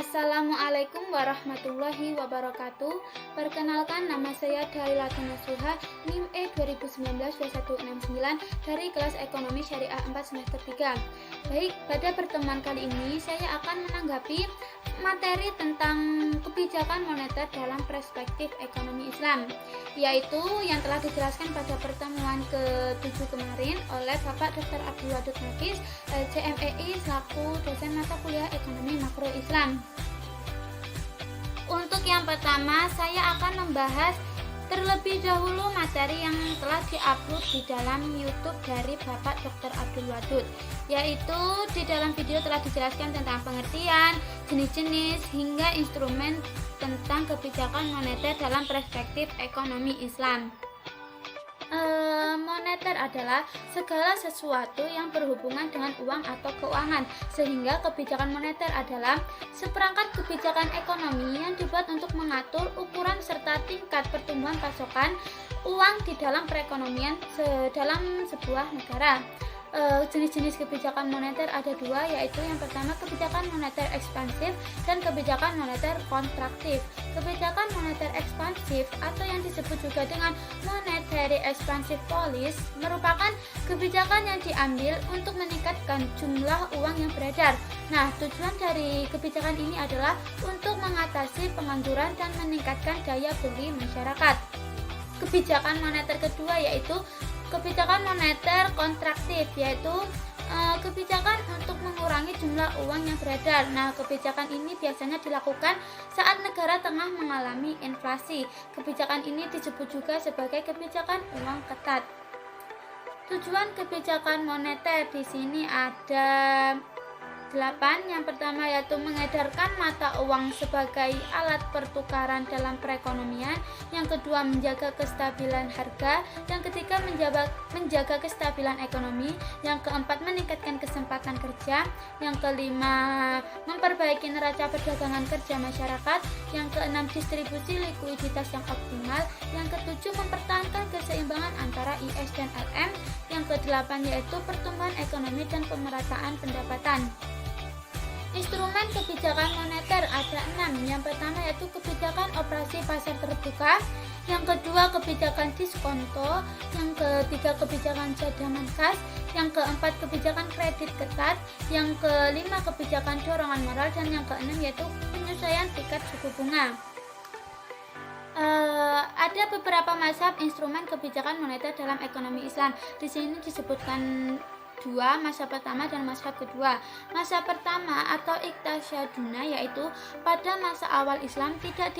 Assalamualaikum warahmatullahi wabarakatuh. Perkenalkan, nama saya Dalilatun Nasuha, NIM E 2019-2169 dari kelas Ekonomi Syariah 4 semester 3. Baik, pada pertemuan kali ini saya akan menanggapi materi tentang kebijakan moneter dalam perspektif ekonomi Islam, yaitu yang telah dijelaskan pada pertemuan ke-7 kemarin oleh Bapak Dr. Abdul Wadud Nafis, CMEI selaku dosen mata kuliah Ekonomi Makro Islam. Untuk yang pertama, saya akan membahas terlebih dahulu materi yang telah diupload di dalam YouTube dari Bapak Dr. Abdul Wadud, yaitu di dalam video telah dijelaskan tentang pengertian, jenis-jenis, hingga instrumen tentang kebijakan moneter dalam perspektif ekonomi Islam. Moneter adalah segala sesuatu yang berhubungan dengan uang atau keuangan, sehingga kebijakan moneter adalah seperangkat kebijakan ekonomi yang dibuat untuk mengatur ukuran serta tingkat pertumbuhan pasokan uang di dalam perekonomian dalam sebuah negara. Jenis-jenis kebijakan moneter ada dua, yaitu yang pertama kebijakan moneter ekspansif dan kebijakan moneter kontraktif. Kebijakan moneter ekspansif atau yang disebut juga dengan monetary expansive policy merupakan kebijakan yang diambil untuk meningkatkan jumlah uang yang beredar. Nah, tujuan dari kebijakan ini adalah untuk mengatasi pengangguran dan meningkatkan daya beli masyarakat. Kebijakan moneter kedua yaitu kebijakan moneter kontraktif, yaitu kebijakan untuk mengurangi jumlah uang yang beredar. Nah, kebijakan ini biasanya dilakukan saat negara tengah mengalami inflasi. Kebijakan ini disebut juga sebagai kebijakan uang ketat. Tujuan kebijakan moneter di sini ada 8. Yang pertama yaitu mengedarkan mata uang sebagai alat pertukaran dalam perekonomian. Yang kedua, menjaga kestabilan harga. Yang ketiga, menjaga kestabilan ekonomi. Yang keempat, meningkatkan kesempatan kerja. Yang kelima, memperbaiki neraca perdagangan kerja masyarakat. Yang keenam, distribusi likuiditas yang optimal. Yang ketujuh, mempertahankan keseimbangan antara IS dan RM. Yang kedelapan yaitu pertumbuhan ekonomi dan pemerataan pendapatan. Instrumen kebijakan moneter ada 6. Yang pertama yaitu kebijakan operasi pasar terbuka. Yang kedua, kebijakan diskonto. Yang ketiga, kebijakan cadangan kas. Yang keempat, kebijakan kredit ketat. Yang kelima, kebijakan dorongan moral. Dan yang keenam yaitu penyesuaian tingkat suku bunga. Ada beberapa mazhab instrumen kebijakan moneter dalam ekonomi Islam. Di sini disebutkan dua, mazhab pertama dan mazhab kedua. Mazhab pertama atau Iqtasyaduna, yaitu pada masa awal Islam tidak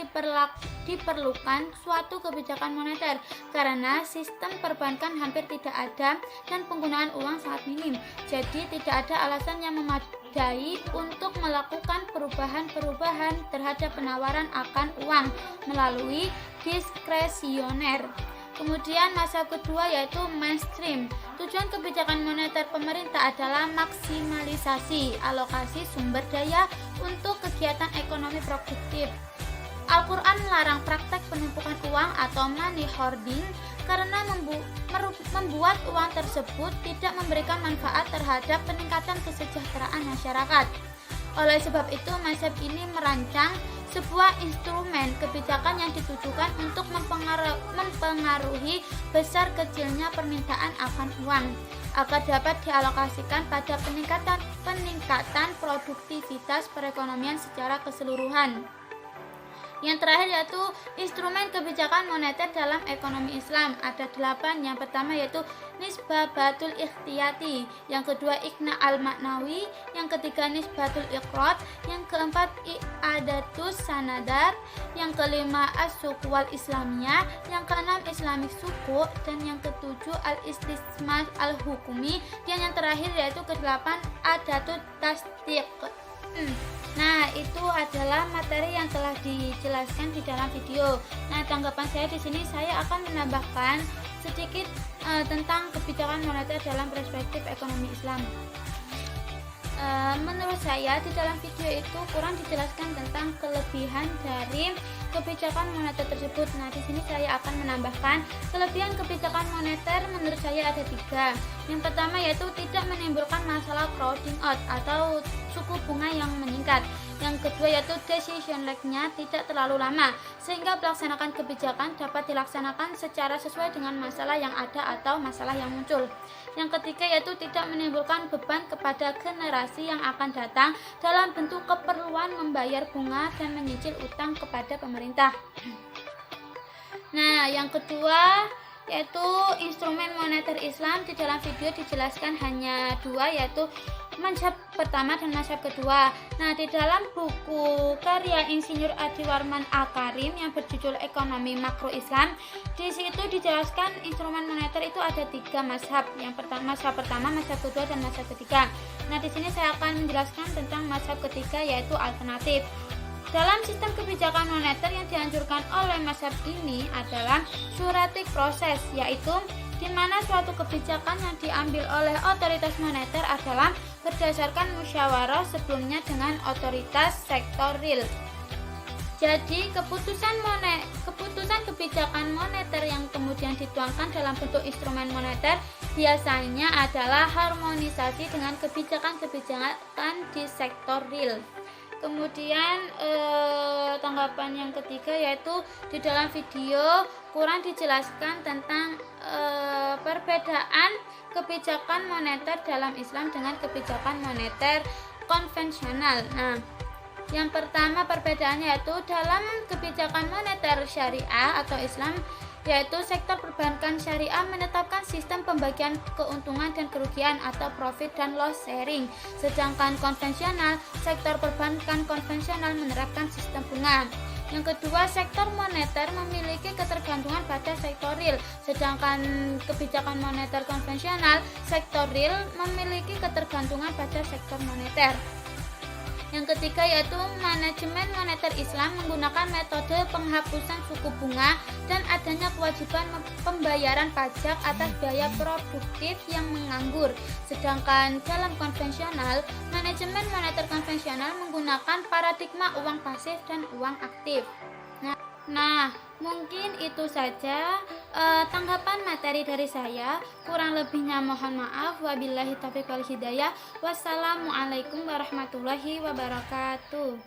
diperlukan suatu kebijakan moneter karena sistem perbankan hampir tidak ada dan penggunaan uang sangat minim. Jadi tidak ada alasan yang memadai untuk melakukan perubahan-perubahan terhadap penawaran akan uang melalui diskresioner. Kemudian mazhab kedua yaitu mainstream. Tujuan kebijakan moneter pemerintah adalah maksimalisasi alokasi sumber daya untuk kegiatan ekonomi produktif. Al-Quran melarang praktek penumpukan uang atau money hoarding karena membuat uang tersebut tidak memberikan manfaat terhadap peningkatan kesejahteraan masyarakat. Oleh sebab itu, mazhab ini merancang sebuah instrumen kebijakan yang ditujukan untuk mempengaruhi besar kecilnya permintaan akan uang agar dapat dialokasikan pada peningkatan produktivitas perekonomian secara keseluruhan. Yang terakhir yaitu instrumen kebijakan moneter dalam ekonomi Islam ada 8. Yang pertama yaitu nisbatul ikhtiyati. Yang kedua, iqna al-maknawi. Yang ketiga, nisbatul iqrad. Yang keempat, i'adatus sanadat. Yang kelima, as-suq wal islamiyah. Yang keenam, islamic suku. Dan yang ketujuh, al-istismar al-hukumi. Dan yang terakhir yaitu ke-8, adatut tasdiq. Nah, itu adalah materi yang telah dijelaskan di dalam video. Nah, tanggapan saya di sini saya akan menambahkan sedikit tentang kebijakan moneter dalam perspektif ekonomi Islam. Menurut saya di dalam video itu kurang dijelaskan tentang kelebihan dari kebijakan moneter tersebut. Nah, di sini saya akan menambahkan kelebihan kebijakan moneter menurut saya ada 3. Yang pertama yaitu tidak menimbulkan masalah crowding out atau suku bunga yang meningkat. Yang kedua yaitu decision lag-nya tidak terlalu lama, sehingga melaksanakan kebijakan dapat dilaksanakan secara sesuai dengan masalah yang ada atau masalah yang muncul. Yang ketiga yaitu tidak menimbulkan beban kepada generasi yang akan datang dalam bentuk keperluan membayar bunga dan menyicil utang kepada pemerintah. Nah, yang kedua yaitu instrumen moneter Islam. Di dalam video dijelaskan hanya dua, yaitu mazhab pertama dan mazhab kedua. Nah, di dalam buku karya Insinyur Adiwarman Al-Karim yang berjudul Ekonomi Makro Islam, di situ dijelaskan instrumen moneter itu ada tiga mazhab. Yang pertama, mazhab kedua, dan mazhab ketiga. Nah, di sini saya akan menjelaskan tentang mazhab ketiga, yaitu alternatif. Dalam sistem kebijakan moneter yang dianjurkan oleh mazhab ini adalah suratik proses, yaitu di mana suatu kebijakan yang diambil oleh otoritas moneter adalah berdasarkan musyawarah sebelumnya dengan otoritas sektor real. Jadi keputusan kebijakan moneter yang kemudian dituangkan dalam bentuk instrumen moneter biasanya adalah harmonisasi dengan kebijakan di sektor real. Kemudian tanggapan yang ketiga yaitu di dalam video kurang dijelaskan tentang perbedaan kebijakan moneter dalam Islam dengan kebijakan moneter konvensional. Nah, yang pertama perbedaannya yaitu dalam kebijakan moneter syariah atau Islam, yaitu sektor perbankan syariah menetapkan sistem pembagian keuntungan dan kerugian atau profit dan loss sharing, sedangkan konvensional, sektor perbankan konvensional menerapkan sistem bunga. Yang kedua, sektor moneter memiliki ketergantungan pada sektor real, sedangkan kebijakan moneter konvensional, sektor real memiliki ketergantungan pada sektor moneter. Yang ketiga yaitu manajemen moneter Islam menggunakan metode penghapusan suku bunga dan adanya kewajiban pembayaran pajak atas biaya produktif yang menganggur. Sedangkan dalam konvensional, manajemen moneter konvensional menggunakan paradigma uang pasif dan uang aktif. Nah, mungkin itu saja tanggapan materi dari saya. Kurang lebihnya mohon maaf. Wabillahi taufiq wal hidayah. Wassalamualaikum warahmatullahi wabarakatuh.